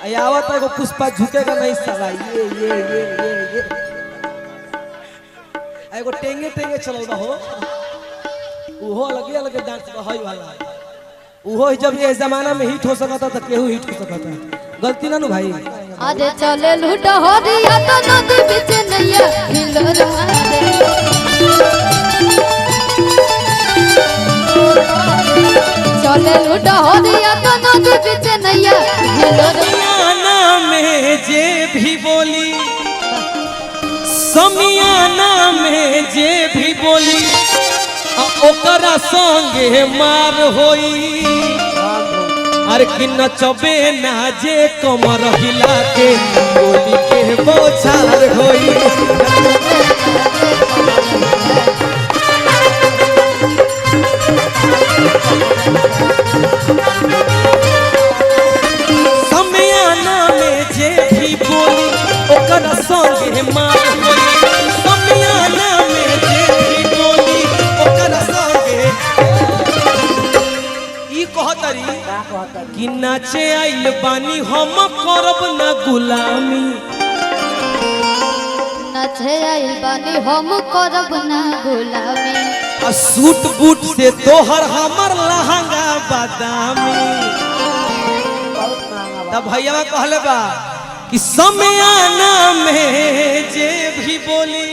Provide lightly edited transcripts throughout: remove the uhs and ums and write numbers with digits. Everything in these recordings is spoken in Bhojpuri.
आवत है पुष्पा झुकेगा नहीं साला ये एगो टेंगे टेंगे चलौदा हो उहो अलगे अलगे डांस हई वाला उहो जब ये जमाना में हिट हो सकता था केहू हिट हो सकता गलती ना नु भाई अरे चले लूट हो दिया तो नदी बीच नैया हिलोर मारे चले लूट हो दिया तो नदी बीच नैया हिलोर में जे भी बोली समियाना में जे भी बोली ओकरा संगे मार होई अरे कि नचबे ना जे कमर हिला के गोली के बोछार होई समियाना में जे भी बोली ओकरा संगे मार होई समियाना में जे भी बोली ओकरा संगे ई कहतरी कि नाचे आइल बानी हम करब ना गुलामी नाचे आइल बानी हम करब ना गुलामी आ सूट बूट से तोहर हमर लहंगा बादामी तब भैया कहले बा कि समियाना में जे भी बोली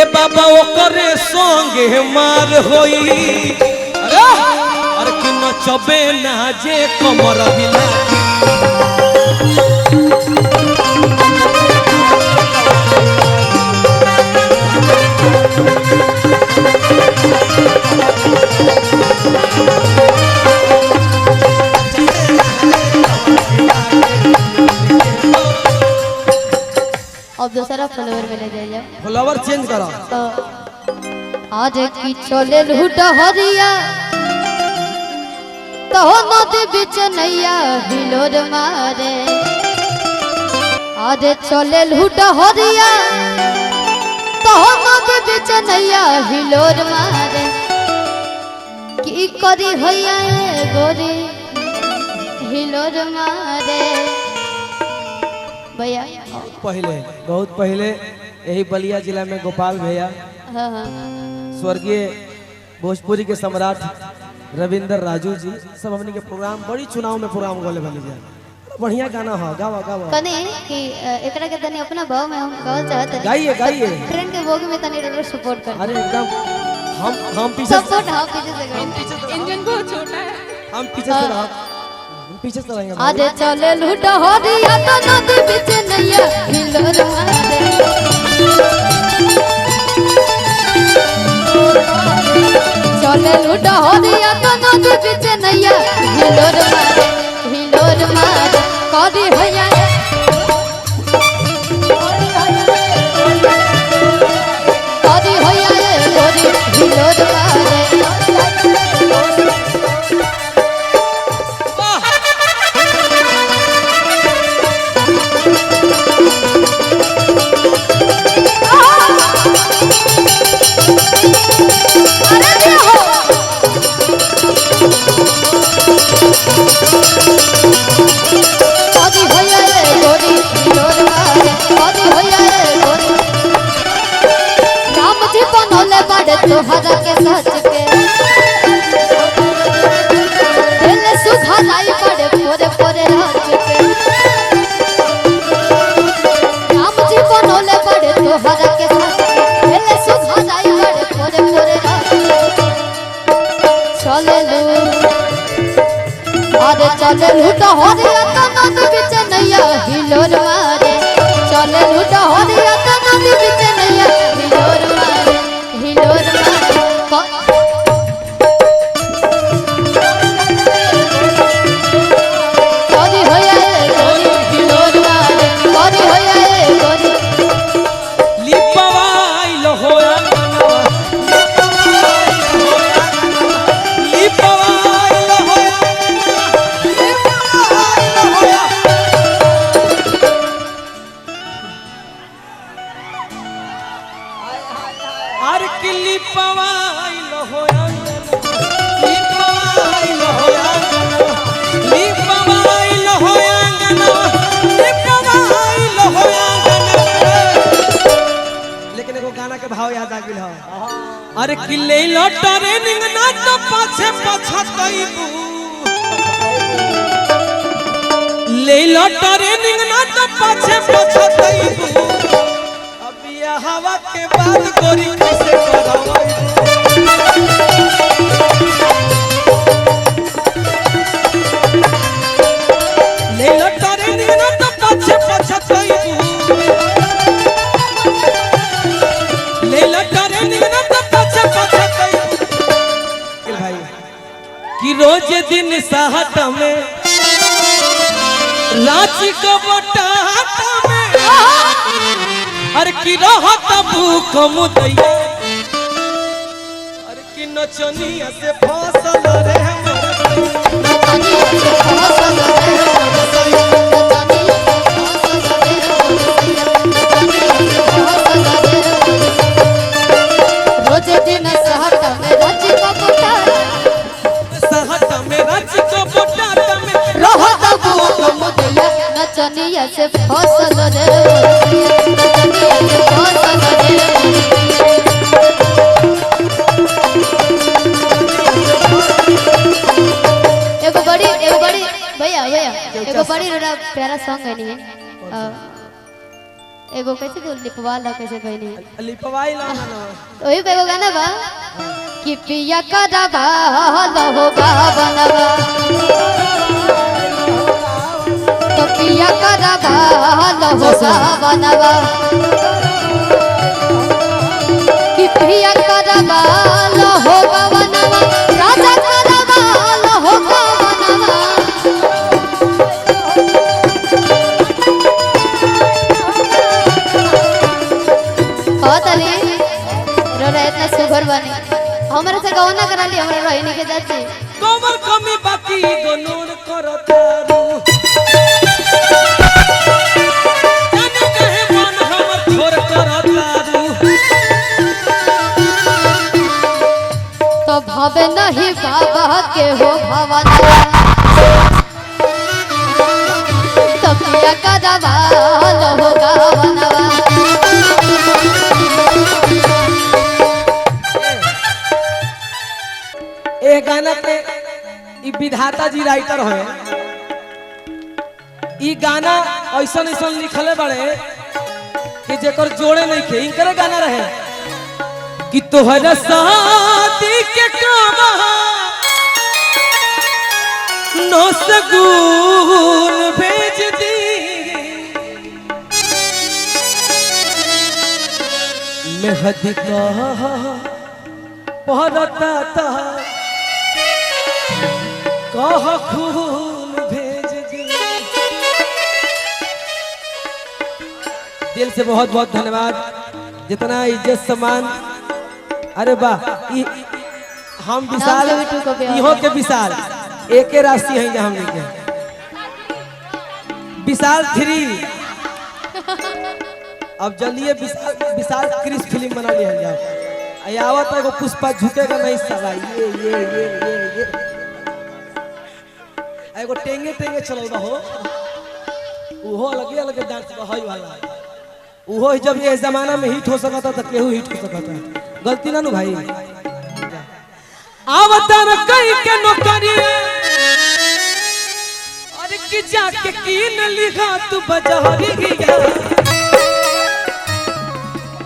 ए बाबा ओकरे संगे मार होई अरे कि नचबे ना जे कमर हिला अब दूसरा फ्लावर में ले जाइए फ्लावर चेंज करो तो आज की चले लूट हरिया तो नदी बीच नैया हिलोर मारे आज चले लूट हरिया तो नदी बीच नैया हिलोर मारे की करी हैया गोरी हिलोर मारे भैया पहले बहुत पहले यही बलिया जिला में गोपाल भैया स्वर्गीय भोजपुरी के सम्राट रविंद्र राजू जी सब हमने के प्रोग्राम बड़ी चुनाव में प्रोग्राम गोले बन गया बढ़िया गाना हो गावा गावा कने कि एकरा के तनी अपना भाव में हम गावल चाहत गाइए गाइए ट्रेन के बोगी में तनी रोड सपोर्ट कर अरे एकदम हम पीछे सपोर्ट हां पीछे से करो इंजन बहुत छोटा है हम पीछे से रहो पीछे से रहेंगे आज चले लूट हो दिया तो नदी बीच नैया हिलोर मारे चले लूट हो दिया तो नदी बीच नैया हिलोर मारे कदी भैया कदी भैया गोरी हिलोर मारे तोहरा के सच के दिल सुखा लाई पड़े पोरे पोरे राज के राम जी बनोले पड़े तोहरा के सच के दिल सुखा लाई पड़े पोरे पोरे राज चले लू अरे चले लू तो हो दिया तो नदी बीच नैया हिलोर मारे चले लू तो हो दिया तो नदी बीच नैया हिलोर मारे हिलोर के भाव याद आ गेल हो। अरे कि ले लो ट्रेनिंग ना तो पाछे पछताइबू, ले लो ट्रेनिंग ना तो पाछे पछताइबू। अब ये हवा के बाद गोरी कैसे करवाइबू। ले लो ट्रेनिंग ना तो पाछे पछताइबू, ले लो ट्रेनिंग ना तो पाछे पछताइबू। भाई कि रोज दिन साहत में रांची को बटाटा में, अरे कि रहत भूख मुदैया, अरे कि नचनिया से फसल रे रोज दिन सहत में रांची को बटाटा, सहत में रांची को बटाटा में रहत भूख मुदैया, नचनिया से फसल रे नचनिया से फसल रे। एगो बड़ी भैया एगो बड़ी रोड़ा प्यारा सॉन्ग है नहीं एगो कैसे तो लिपवाला कैसे कहनी लिपवाई ला ना वही पे एगो गाना बा कि पिया का दबा होगा बनवा, तो पिया का दबा होगा बनवा, कि पिया का दबा होगा बनवा, राजा का दबा होगा बनवा। इतना सुघर बनी हमारे से गौना करा ली हमारे रोहिणी के जाती कमर कमी बाकी गोनूर करतारू, जाने कहे मन हमर छोर करतारू। तो भावे नहीं बाबा के हो भवना, तो पिया का दबाल होगा बनवा। ए गाना पे ई विधाता जी राइटर है, ई गाना ऐसा ऐसा लिखले बड़े कि जेकर जोड़े नहीं थे, इनकर गाना रहे कि तोहरा शादी के कामा नो सगुन भेज दी, मेहदी का पहरता कह खून भेज दी। दिल से बहुत बहुत धन्यवाद, जितना इज्जत सम्मान। अरे वाह, हम विशाल इहो के विशाल एक राशि है हमने के विशाल 3। अब जल्दी विशाल क्रिस फिल्म बना लिया जाए। आवत है पुष्पा झुकेगा नहीं साला, ये एगो टेंगे टेंगे चलौदा हो, उहो अलगे अलगे डांस है वाला। उहो जब ये जमाना में हिट हो सकता था केहू हिट हो सकता, गलती ना नु भाई। आवतार कई के नौकरी अरे कि जाके कीन लिखा तू बाजारी गया,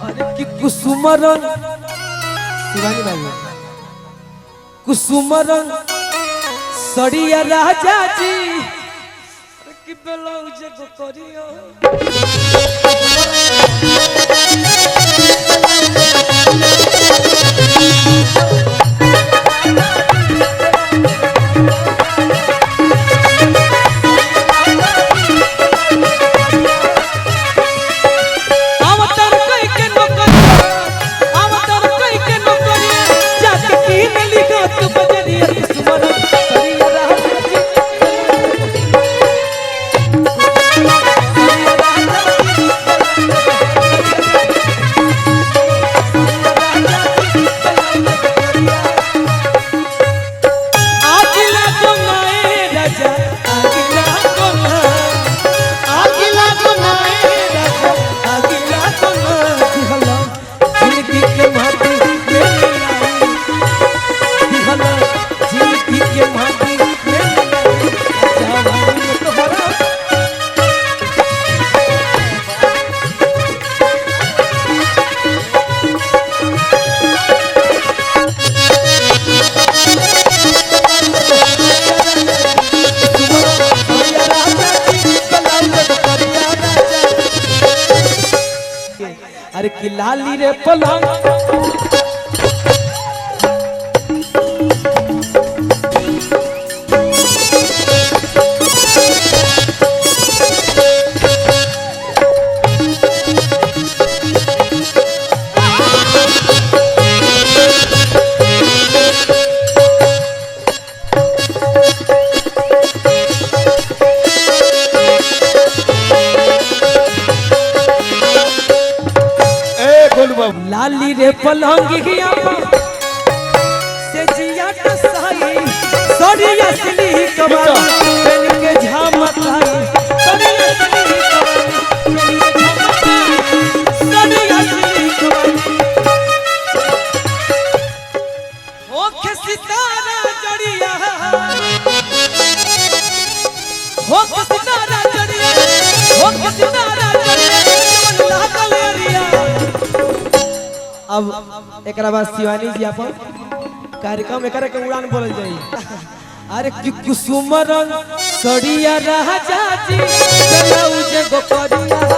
अरे कि कुसुमरन शिवानी भाई कुसुमरन सड़िया राजा जी कि ब्लाउज को करियो। कि लाली रे पलंग लाली रे पलंगिया से जिया टसाई सरिया सली कबाई बन के झमकाई सरिया सली कबाई सरिया सली कबाई ओ के सितारा जड़िया हो के सितारा जड़िया हो के सितारा जड़िया मन लागल रिया। अब एक बाद शिवानी जी अपन कार्यक्रम एक के उड़ान बोल जाई। अरे कुसुम रंग सड़िया राजा जी चलाऊ जे गोकरिया